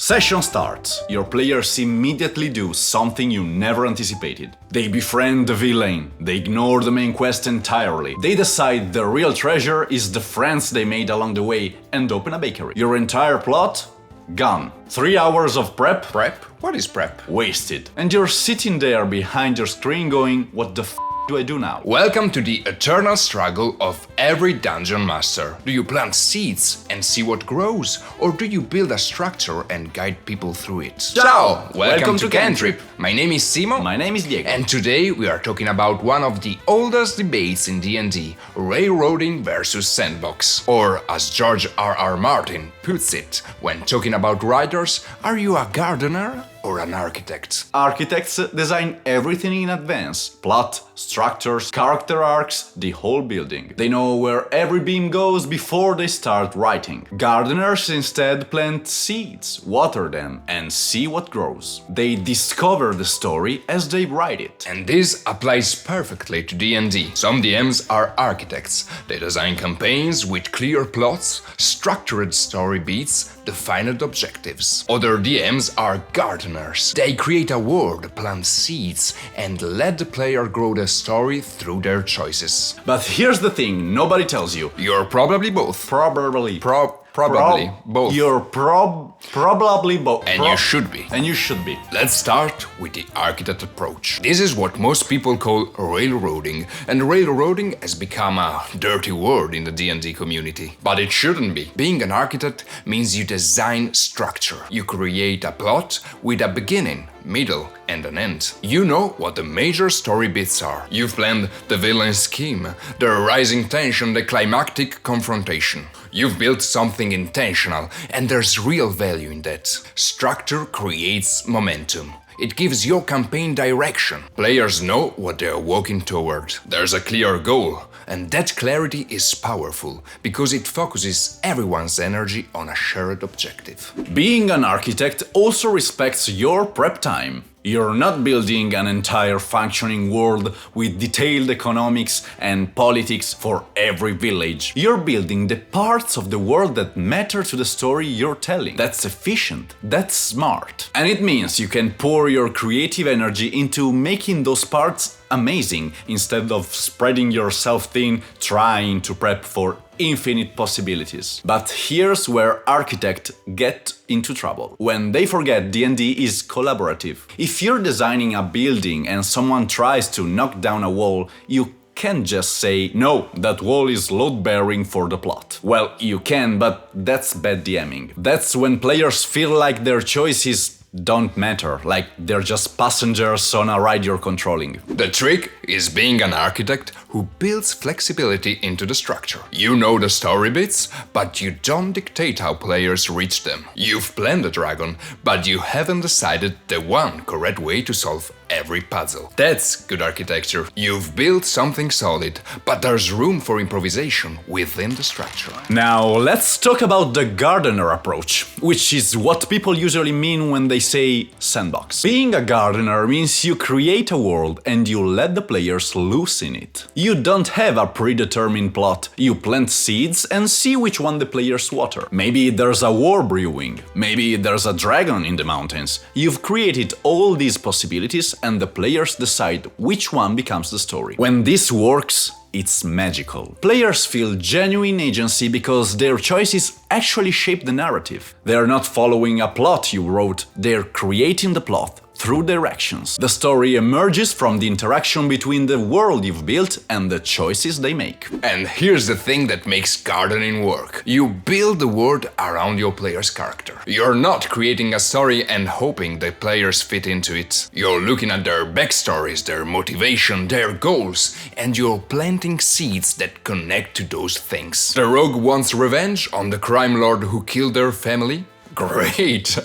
Session starts. Your players immediately do something you never anticipated. They befriend the villain, they ignore the main quest entirely, they decide the real treasure is the friends they made along the way and open a bakery. Your entire plot? Gone. 3 hours of prep? Prep? What is prep? Wasted. And you're sitting there behind your screen going, what the f do I do now? Welcome to the eternal struggle of every dungeon master. Do you plant seeds and see what grows? Or do you build a structure and guide people through it? Ciao! Welcome to Cantrip! My name is Simo. My name is Diego. And today we are talking about one of the oldest debates in D&D, railroading versus sandbox. Or as George R.R. Martin puts it, when talking about writers, are you a gardener or an architect? Architects design everything in advance. Plot, structures, character arcs, the whole building. They know where every beam goes before they start writing. Gardeners instead plant seeds, water them, and see what grows. They discover the story as they write it. And this applies perfectly to D&D. Some DMs are architects. They design campaigns with clear plots, structured story beats, defined objectives. Other DMs are gardeners. They create a world, plant seeds, and let the player grow the story through their choices. But here's the thing nobody tells you. You're probably both. Probably Both. You're probably both. And you should be. And you should be. Let's start with the architect approach. This is what most people call railroading, and railroading has become a dirty word in the D&D community. But it shouldn't be. Being an architect means you design structure. You create a plot with a beginning, middle, and an end. You know what the major story bits are. You've planned the villain scheme, the rising tension, the climactic confrontation. You've built something intentional, and there's real value in that. Structure creates momentum. It gives your campaign direction. Players know what they are walking toward. There's a clear goal, and that clarity is powerful because it focuses everyone's energy on a shared objective. Being an architect also respects your prep time. You're not building an entire functioning world with detailed economics and politics for every village. You're building the parts of the world that matter to the story you're telling. That's efficient, that's smart. And it means you can pour your creative energy into making those parts amazing instead of spreading yourself thin trying to prep for infinite possibilities. But here's where architects get into trouble. When they forget D&D is collaborative. If you're designing a building and someone tries to knock down a wall, you can't just say, no, that wall is load-bearing for the plot. Well, you can, but that's bad DMing. That's when players feel like their choices don't matter, like they're just passengers on a ride you're controlling. The trick is being an architect who builds flexibility into the structure. You know the story bits, but you don't dictate how players reach them. You've planned a dragon, but you haven't decided the one correct way to solve every puzzle. That's good architecture. You've built something solid, but there's room for improvisation within the structure. Now let's talk about the gardener approach, which is what people usually mean when they say sandbox. Being a gardener means you create a world and you let the players loose in it. You don't have a predetermined plot. You plant seeds and see which one the players water. Maybe there's a war brewing. Maybe there's a dragon in the mountains. You've created all these possibilities and the players decide which one becomes the story. When this works, it's magical. Players feel genuine agency because their choices actually shape the narrative. They're not following a plot you wrote, they're creating the plot through their actions. The story emerges from the interaction between the world you've built and the choices they make. And here's the thing that makes gardening work. You build the world around your player's character. You're not creating a story and hoping the players fit into it. You're looking at their backstories, their motivation, their goals, and you're planting seeds that connect to those things. The rogue wants revenge on the crime lord who killed their family. Great!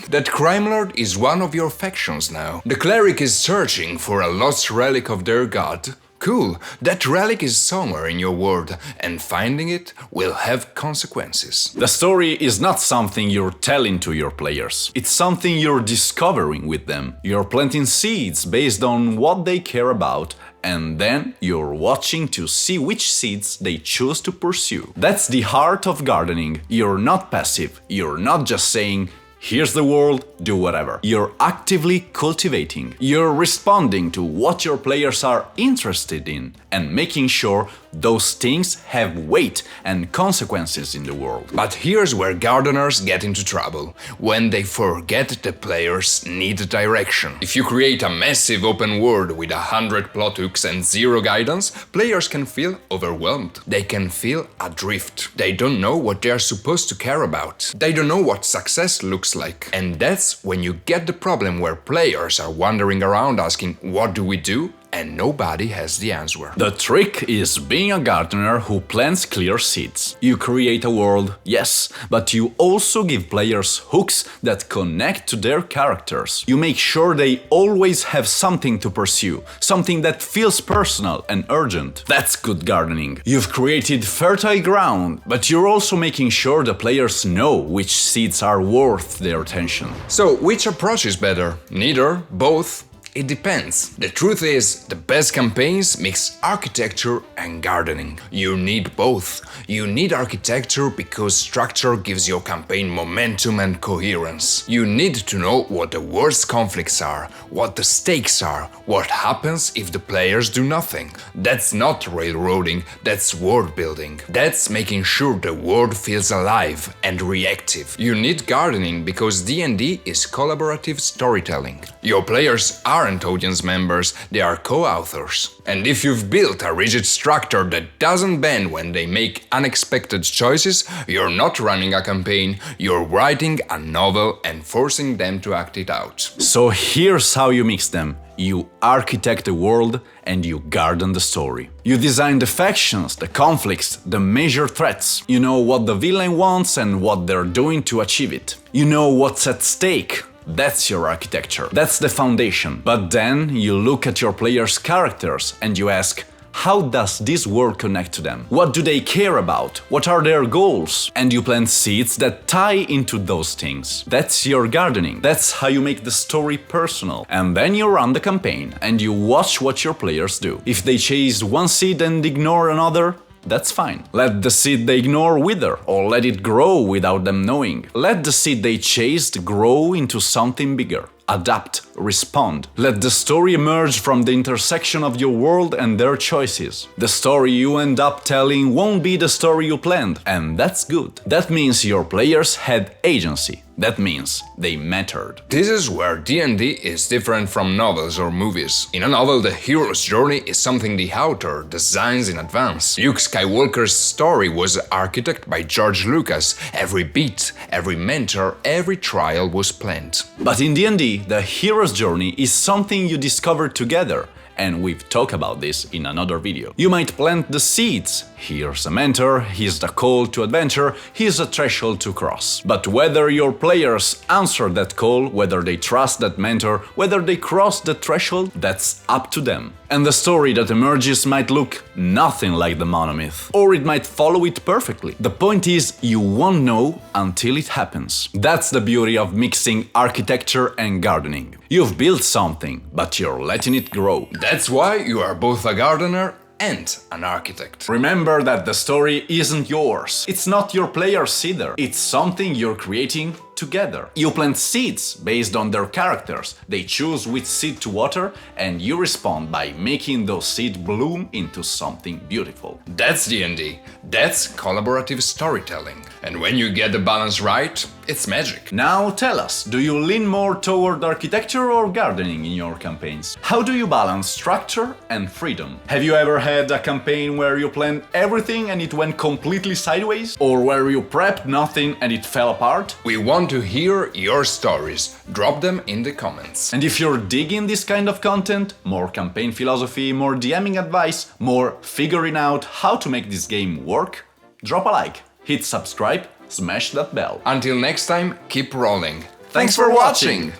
That crime lord is one of your factions now. The cleric is searching for a lost relic of their god. Cool, that relic is somewhere in your world, and finding it will have consequences. The story is not something you're telling to your players. It's something you're discovering with them. You're planting seeds based on what they care about, and then you're watching to see which seeds they choose to pursue. That's the heart of gardening. You're not passive. You're not just saying, Here's the world, do whatever. You're actively cultivating. You're responding to what your players are interested in and making sure those things have weight and consequences in the world. But here's where gardeners get into trouble, when they forget the players need direction. If you create a massive open world with 100 plot hooks and 0 guidance, players can feel overwhelmed. They can feel adrift. They don't know what they're supposed to care about. They don't know what success looks like. And that's when you get the problem where players are wandering around asking, what do we do? And nobody has the answer. The trick is being a gardener who plants clear seeds. You create a world, yes, but you also give players hooks that connect to their characters. You make sure they always have something to pursue, something that feels personal and urgent. That's good gardening. You've created fertile ground, but you're also making sure the players know which seeds are worth their attention. So, which approach is better? Neither? Both? It depends. The truth is, the best campaigns mix architecture and gardening. You need both. You need architecture because structure gives your campaign momentum and coherence. You need to know what the worst conflicts are, what the stakes are, what happens if the players do nothing. That's not railroading, that's world building. That's making sure the world feels alive and reactive. You need gardening because D&D is collaborative storytelling. Your players aren't audience members, they are co-authors. And if you've built a rigid structure that doesn't bend when they make unexpected choices, you're not running a campaign, you're writing a novel and forcing them to act it out. So here's how you mix them. You architect the world and you garden the story. You design the factions, the conflicts, the major threats. You know what the villain wants and what they're doing to achieve it. You know what's at stake. That's your architecture. That's the foundation. But then you look at your players' characters and you ask, how does this world connect to them? What do they care about? What are their goals? And you plant seeds that tie into those things. That's your gardening. That's how you make the story personal. And then you run the campaign and you watch what your players do. If they chase one seed and ignore another, that's fine. Let the seed they ignore wither, or let it grow without them knowing. Let the seed they chased grow into something bigger. Adapt, respond. Let the story emerge from the intersection of your world and their choices. The story you end up telling won't be the story you planned, and that's good. That means your players had agency. That means they mattered. This is where D&D is different from novels or movies. In a novel, the hero's journey is something the author designs in advance. Luke Skywalker's story was architected by George Lucas. Every beat, every mentor, every trial was planned. But in D&D, the hero's journey is something you discover together. And we've talked about this in another video. You might plant the seeds. Here's a mentor, here's the call to adventure, here's a threshold to cross. But whether your players answer that call, whether they trust that mentor, whether they cross the threshold, that's up to them. And the story that emerges might look nothing like the monomyth, or it might follow it perfectly. The point is, you won't know until it happens. That's the beauty of mixing architecture and gardening. You've built something, but you're letting it grow. That's why you are both a gardener and an architect. Remember that the story isn't yours. It's not your players either. It's something you're creating together. You plant seeds based on their characters. They choose which seed to water, and you respond by making those seeds bloom into something beautiful. That's D&D. That's collaborative storytelling. And when you get the balance right, it's magic. Now tell us, do you lean more toward architecture or gardening in your campaigns? How do you balance structure and freedom? Have you ever had a campaign where you planned everything and it went completely sideways? Or where you prepped nothing and it fell apart? We want to hear your stories. Drop them in the comments. And if you're digging this kind of content, more campaign philosophy, more DMing advice, more figuring out how to make this game work, drop a like, hit subscribe, smash that bell. Until next time, keep rolling. Thanks for watching!